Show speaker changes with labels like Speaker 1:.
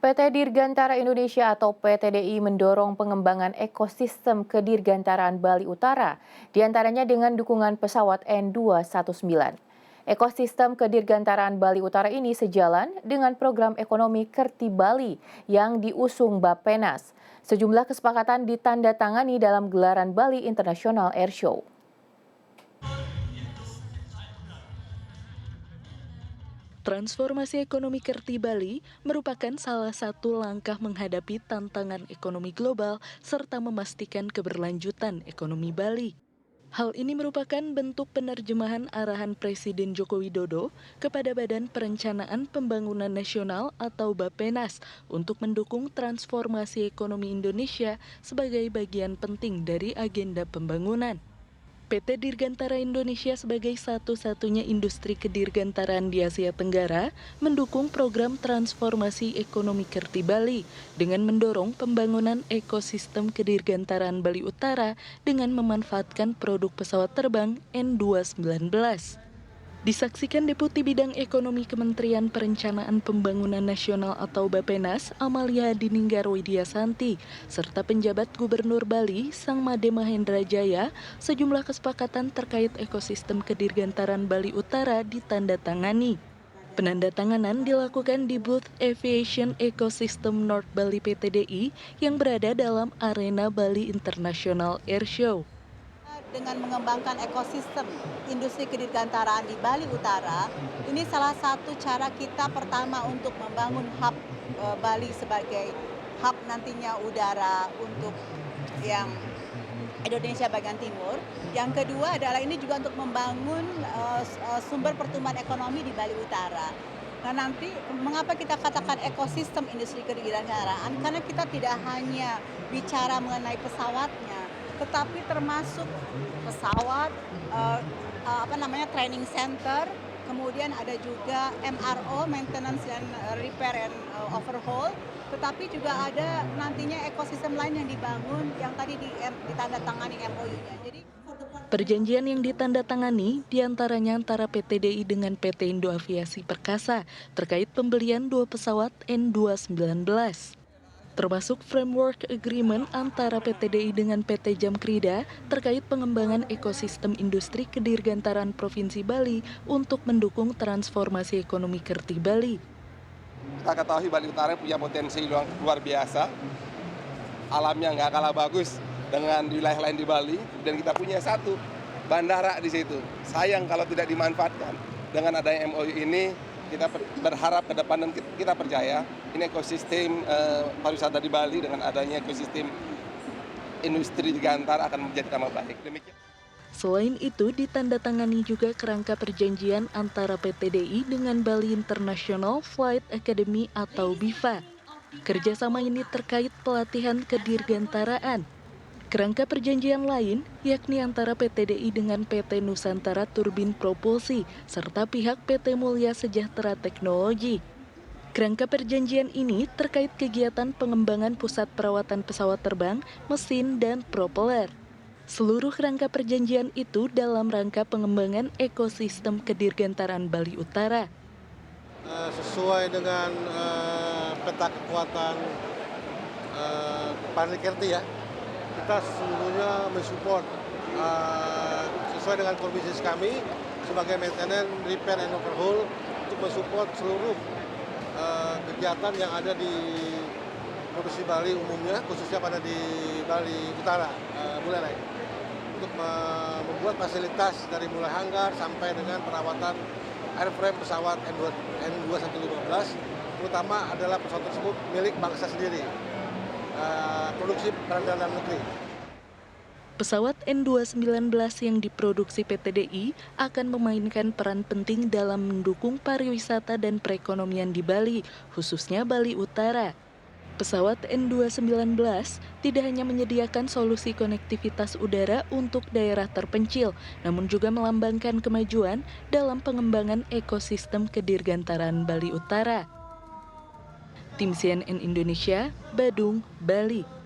Speaker 1: PT Dirgantara Indonesia atau PTDI mendorong pengembangan ekosistem kedirgantaraan Bali Utara, diantaranya dengan dukungan pesawat N219. Ekosistem kedirgantaraan Bali Utara ini sejalan dengan program ekonomi Kerti Bali yang diusung Bappenas. Sejumlah kesepakatan ditandatangani dalam gelaran Bali International Air Show.
Speaker 2: Transformasi ekonomi Kerti Bali merupakan salah satu langkah menghadapi tantangan ekonomi global serta memastikan keberlanjutan ekonomi Bali. Hal ini merupakan bentuk penerjemahan arahan Presiden Joko Widodo kepada Badan Perencanaan Pembangunan Nasional atau Bappenas untuk mendukung transformasi ekonomi Indonesia sebagai bagian penting dari agenda pembangunan. PT Dirgantara Indonesia sebagai satu-satunya industri kedirgantaraan di Asia Tenggara mendukung program transformasi ekonomi Kerti Bali dengan mendorong pembangunan ekosistem kedirgantaraan Bali Utara dengan memanfaatkan produk pesawat terbang N219. Disaksikan Deputi Bidang Ekonomi Kementerian Perencanaan Pembangunan Nasional atau Bappenas, Amalia Dininggar Widiasanti, serta penjabat Gubernur Bali, Sang Made Mahendra Jaya, sejumlah kesepakatan terkait ekosistem kedirgantaraan Bali Utara ditandatangani. Penandatanganan dilakukan di booth Aviation Ecosystem North Bali PTDI yang berada dalam arena Bali International Air Show.
Speaker 3: Dengan mengembangkan ekosistem industri kedirgantaraan di Bali Utara, ini salah satu cara kita pertama untuk membangun hub Bali sebagai hub nantinya udara untuk yang Indonesia bagian timur. Yang kedua adalah ini juga untuk membangun sumber pertumbuhan ekonomi di Bali Utara. Nah nanti mengapa kita katakan ekosistem industri kedirgantaraan? Karena kita tidak hanya bicara mengenai pesawatnya, tetapi termasuk pesawat, training center, kemudian ada juga MRO, maintenance and repair and overhaul, tetapi juga ada nantinya ekosistem lain yang dibangun yang tadi ditandatangani MOU-nya. Jadi
Speaker 2: perjanjian yang ditandatangani diantaranya antara PTDI dengan PT Indo Aviasi Perkasa terkait pembelian 2 pesawat N219. Termasuk framework agreement antara PTDI dengan PT Jamkrida terkait pengembangan ekosistem industri kedirgantaraan Provinsi Bali untuk mendukung transformasi ekonomi Kerti Bali.
Speaker 4: Kita ketahui Bali Utara punya potensi luar biasa, alamnya nggak kalah bagus dengan wilayah lain di Bali, dan kita punya satu bandara di situ. Sayang kalau tidak dimanfaatkan. Dengan adanya MOU ini, kita berharap ke depan dan kita percaya ini ekosistem pariwisata di Bali dengan adanya ekosistem industri dirgantara akan menjadi tambah baik. Demikian.
Speaker 2: Selain itu, ditandatangani juga kerangka perjanjian antara PTDI dengan Bali International Flight Academy atau BIFA. Kerjasama ini terkait pelatihan kedirgantaraan. Kerangka perjanjian lain yakni antara PTDI dengan PT Nusantara Turbin Propulsi serta pihak PT Mulya Sejahtera Teknologi. Kerangka perjanjian ini terkait kegiatan pengembangan pusat perawatan pesawat terbang, mesin, dan propeller. Seluruh kerangka perjanjian itu dalam rangka pengembangan ekosistem kedirgantaraan Bali Utara.
Speaker 5: Sesuai dengan peta kekuatan Panel Kerti ya, kita sesungguhnya mensupport sesuai dengan core business kami sebagai maintenance, repair, and overhaul untuk mensupport seluruh kegiatan yang ada di Provinsi Bali umumnya, khususnya pada di Bali Utara, Buleleng, untuk membuat fasilitas dari mulai hanggar sampai dengan perawatan airframe pesawat N215, terutama adalah pesawat tersebut milik bangsa sendiri, produksi dalam negeri.
Speaker 2: Pesawat N219 yang diproduksi PTDI akan memainkan peran penting dalam mendukung pariwisata dan perekonomian di Bali, khususnya Bali Utara. Pesawat N219 tidak hanya menyediakan solusi konektivitas udara untuk daerah terpencil, namun juga melambangkan kemajuan dalam pengembangan ekosistem kedirgantaraan Bali Utara. Tim CNN Indonesia, Badung, Bali.